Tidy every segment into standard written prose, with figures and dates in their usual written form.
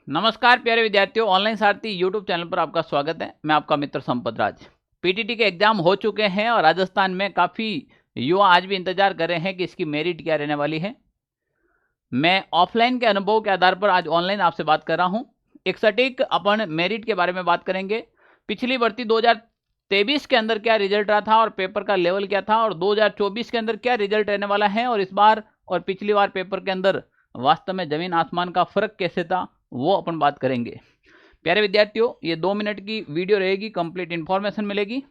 नमस्कार प्यारे विद्यार्थियों, ऑनलाइन सारथी यूट्यूब चैनल पर आपका स्वागत है। मैं आपका मित्र संपत राज। पीटीटी के एग्जाम हो चुके हैं और राजस्थान में काफ़ी युवा आज भी इंतजार कर रहे हैं कि इसकी मेरिट क्या रहने वाली है। मैं ऑफलाइन के अनुभव के आधार पर आज ऑनलाइन आपसे बात कर रहा हूं। एक सटीक अपन मेरिट के बारे में बात करेंगे। पिछली भर्ती 2023 के अंदर क्या रिजल्ट रहा था और पेपर का लेवल क्या था, और 2024 के अंदर क्या रिजल्ट रहने वाला है, और इस बार और पिछली बार पेपर के अंदर वास्तव में जमीन आसमान का फर्क कैसे था, वो अपन बात करेंगे। प्यारे विद्यार्थियों, ये 2 मिनट की वीडियो रहेगी, कंप्लीट इन्फॉर्मेशन मिलेगी।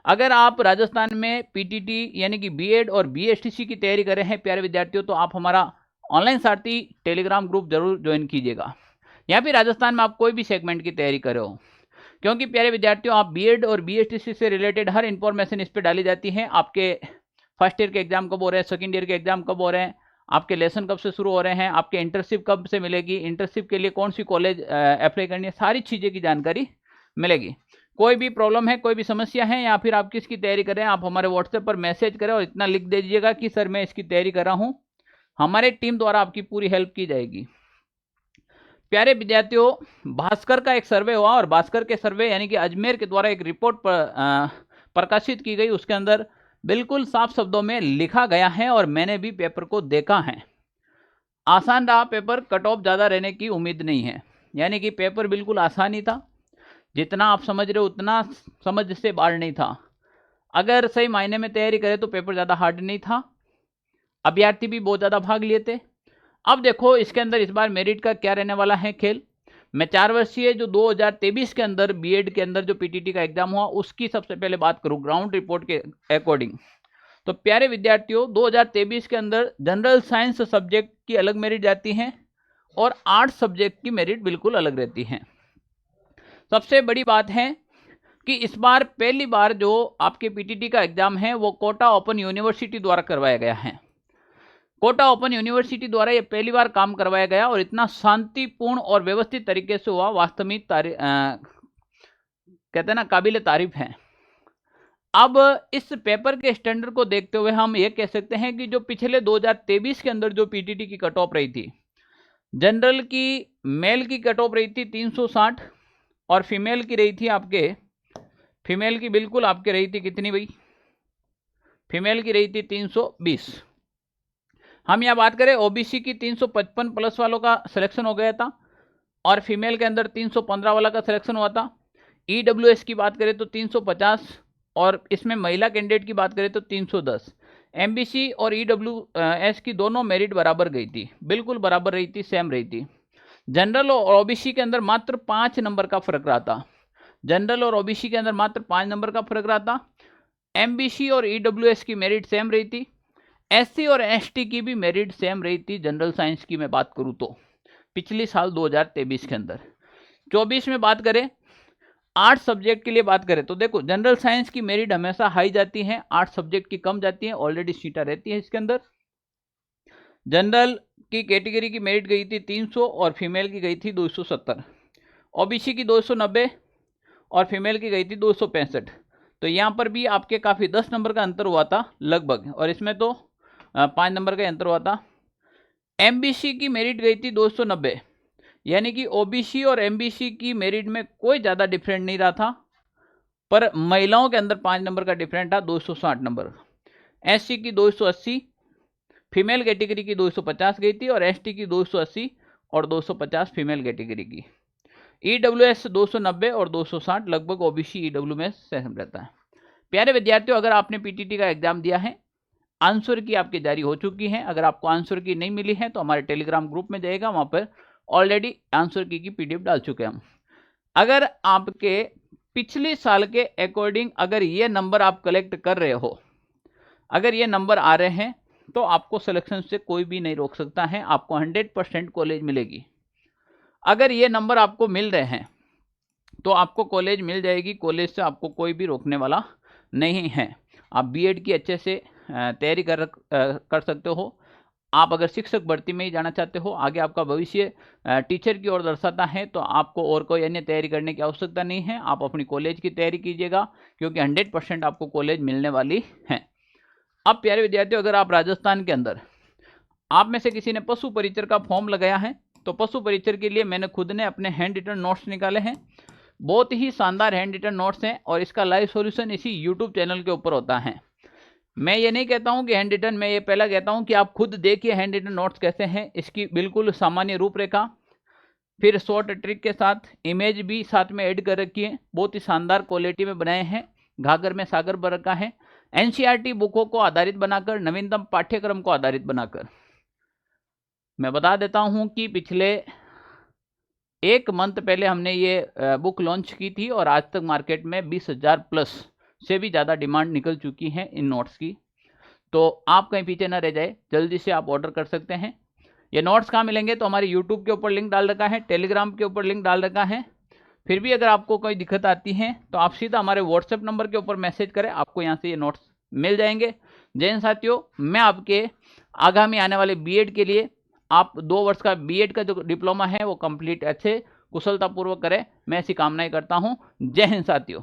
अगर आप राजस्थान में पीटीटी यानी कि बीएड और बीएसटीसी की तैयारी कर रहे हैं प्यारे विद्यार्थियों, तो आप हमारा ऑनलाइन सारथी टेलीग्राम ग्रुप जरूर ज्वाइन कीजिएगा। या फिर राजस्थान में आप कोई भी सेगमेंट की तैयारी कर रहे हो, क्योंकि प्यारे विद्यार्थियों आप बीएड और बीएसटीसी से रिलेटेड हर इंफॉर्मेशन इस पर डाली जाती है। आपके फर्स्ट ईयर के एग्जाम कब हो रहे हैं, सेकेंड ईयर के एग्जाम कब हो रहे हैं, आपके लेसन कब से शुरू हो रहे हैं, आपके इंटर्नशिप कब से मिलेगी, इंटर्नशिप के लिए कौन सी कॉलेज अप्लाई करनी है, सारी चीज़ें की जानकारी मिलेगी। कोई भी प्रॉब्लम है, कोई भी समस्या है, या फिर आप किसकी तैयारी कर रहे हैं, आप हमारे व्हाट्सएप पर मैसेज करें और इतना लिख दीजिएगा कि सर मैं इसकी तैयारी कर रहा हूँ। हमारे टीम द्वारा आपकी पूरी हेल्प की जाएगी। प्यारे विद्यार्थियों, भास्कर का एक सर्वे हुआ और भास्कर के सर्वे यानी कि अजमेर के द्वारा एक रिपोर्ट प्रकाशित की गई। उसके अंदर बिल्कुल साफ शब्दों में लिखा गया है और मैंने भी पेपर को देखा है। आसान रहा पेपर, कट ऑफ ज़्यादा रहने की उम्मीद नहीं है। यानी कि पेपर बिल्कुल आसान ही था, जितना आप समझ रहे हो उतना समझ से बाहर नहीं था। अगर सही मायने में तैयारी करें तो पेपर ज़्यादा हार्ड नहीं था। अभ्यर्थी भी बहुत ज़्यादा भाग लिए थे। अब देखो इसके अंदर इस बार मेरिट का क्या रहने वाला है खेल। मैं 4 वर्षीय जो 2023 के अंदर बीएड के अंदर जो पीटीटी का एग्जाम हुआ उसकी सबसे पहले बात करूं ग्राउंड रिपोर्ट के अकॉर्डिंग। तो प्यारे विद्यार्थियों, 2023 के अंदर जनरल साइंस सब्जेक्ट की अलग मेरिट जाती है और आर्ट्स सब्जेक्ट की मेरिट बिल्कुल अलग रहती है। सबसे बड़ी बात है कि इस बार पहली बार जो आपके पीटीटी का एग्जाम है वो कोटा ओपन यूनिवर्सिटी द्वारा करवाया गया है। कोटा ओपन यूनिवर्सिटी द्वारा ये पहली बार काम करवाया गया और इतना शांतिपूर्ण और व्यवस्थित तरीके से हुआ, वास्तव में कहते हैं ना, काबिल तारीफ है। अब इस पेपर के स्टैंडर्ड को देखते हुए हम ये कह सकते हैं कि जो पिछले 2023 के अंदर जो पीटीटी की कट ऑफ रही थी, जनरल की मेल की कट ऑफ रही थी 360 और फीमेल की रही थी आपके, फीमेल की बिल्कुल आपके रही थी कितनी भाई, फीमेल की रही थी 320। हम यहाँ बात करें ओबीसी की 355 प्लस वालों का सिलेक्शन हो गया था और फीमेल के अंदर 315 वाला का सिलेक्शन हुआ था। ईडब्ल्यूएस की बात करें तो 350 और इसमें महिला कैंडिडेट की बात करें तो 310। एमबीसी और ईडब्ल्यूएस की दोनों मेरिट बराबर गई थी, बिल्कुल बराबर रही थी, सेम रही थी। जनरल और ओबीसी के अंदर मात्र 5 नंबर का फर्क रहा था। जनरल और ओबीसी के अंदर मात्र 5 नंबर का फर्क रहा था। एमबीसी और ईडब्ल्यूएस की मेरिट सेम रही थी। एससी और एसटी की भी मेरिट सेम रही थी। जनरल साइंस की मैं बात करूं तो पिछली साल 2023 के अंदर 24 में बात करें, 8 सब्जेक्ट के लिए बात करें तो देखो जनरल साइंस की मेरिट हमेशा हाई जाती है, 8 सब्जेक्ट की कम जाती है। ऑलरेडी सीटा रहती है इसके अंदर। जनरल की कैटेगरी की मेरिट गई थी 300 और फीमेल की गई थी 270। ओबीसी की 290 और फीमेल की गई थी 265। तो यहाँ पर भी आपके काफ़ी 10 नंबर का अंतर हुआ था लगभग, और इसमें तो 5 नंबर का अंतर हुआ था। एमबीसी की मेरिट गई थी 290, यानी कि ओबीसी और एमबीसी की मेरिट में कोई ज़्यादा डिफरेंट नहीं रहा था, पर महिलाओं के अंदर 5 नंबर का डिफरेंट था, 260 नंबर। एससी की 280, फीमेल कैटेगरी की 250 गई थी, और एसटी की 280 और 250 फीमेल कैटेगरी की। ईडब्ल्यूएस 290 और 260 लगभग ओबीसी ईडब्ल्यू में सेम रहता है। प्यारे विद्यार्थियों, अगर आपने पीटीटी का एग्जाम दिया है, आंसर की आपकी जारी हो चुकी है। अगर आपको आंसर की नहीं मिली है तो हमारे टेलीग्राम ग्रुप में जाएगा, वहाँ पर ऑलरेडी आंसर की पीडीएफ डाल चुके हैं हम। अगर आपके पिछले साल के अकॉर्डिंग अगर ये नंबर आप कलेक्ट कर रहे हो, अगर ये नंबर आ रहे हैं, तो आपको सिलेक्शन से कोई भी नहीं रोक सकता है। आपको 100% कॉलेज मिलेगी। अगर ये नंबर आपको मिल रहे हैं तो आपको कॉलेज मिल जाएगी। कॉलेज से आपको कोई भी रोकने वाला नहीं है। आप बीएड की अच्छे से तैयारी कर सकते हो। आप अगर शिक्षक भर्ती में ही जाना चाहते हो, आगे आपका भविष्य टीचर की ओर दर्शाता है, तो आपको और कोई अन्य तैयारी करने की आवश्यकता नहीं है। आप अपनी कॉलेज की तैयारी कीजिएगा, क्योंकि 100% आपको कॉलेज मिलने वाली है। अब प्यारे विद्यार्थियों, अगर आप राजस्थान के अंदर, आप में से किसी ने पशु परिचर का फॉर्म लगाया है, तो पशु परिचर के लिए मैंने खुद ने अपने हैंड रिटन नोट्स निकाले हैं। बहुत ही शानदार हैंड रिटन नोट्स हैं और इसका लाइव सॉल्यूशन इसी यूट्यूब चैनल के ऊपर होता है। मैं ये नहीं कहता हूँ कि हैंड रिटन, मैं ये पहला कहता हूँ कि आप खुद देखिए हैंड रिटन नोट्स कैसे हैं, इसकी बिल्कुल सामान्य रूपरेखा, फिर शॉर्ट ट्रिक के साथ इमेज भी साथ में ऐड कर रखी है। बहुत ही शानदार क्वालिटी में बनाए हैं, घाघर में सागर भर रखा है। एनसीईआरटी बुकों को आधारित बनाकर, नवीनतम पाठ्यक्रम को आधारित बनाकर। मैं बता देता हूं कि पिछले 1 मंथ पहले हमने ये बुक लॉन्च की थी और आज तक मार्केट में 20,000 प्लस से भी ज़्यादा डिमांड निकल चुकी है इन नोट्स की। तो आप कहीं पीछे ना रह जाए, जल्दी से आप ऑर्डर कर सकते हैं। ये नोट्स कहाँ मिलेंगे? तो हमारे यूट्यूब के ऊपर लिंक डाल रखा है, टेलीग्राम के ऊपर लिंक डाल रखा है। फिर भी अगर आपको कोई दिक्कत आती है तो आप सीधा हमारे व्हाट्सएप नंबर के ऊपर मैसेज करें, आपको यहाँ से ये नोट्स मिल जाएंगे। जय हिंद साथियों, मैं आपके आगामी आने वाले बीएड के लिए, आप 2 वर्ष का बीएड का जो डिप्लोमा है वो कंप्लीट अच्छे कुशलतापूर्वक करें, मैं ऐसी कामनाएं करता हूँ। जय हिंद साथियों।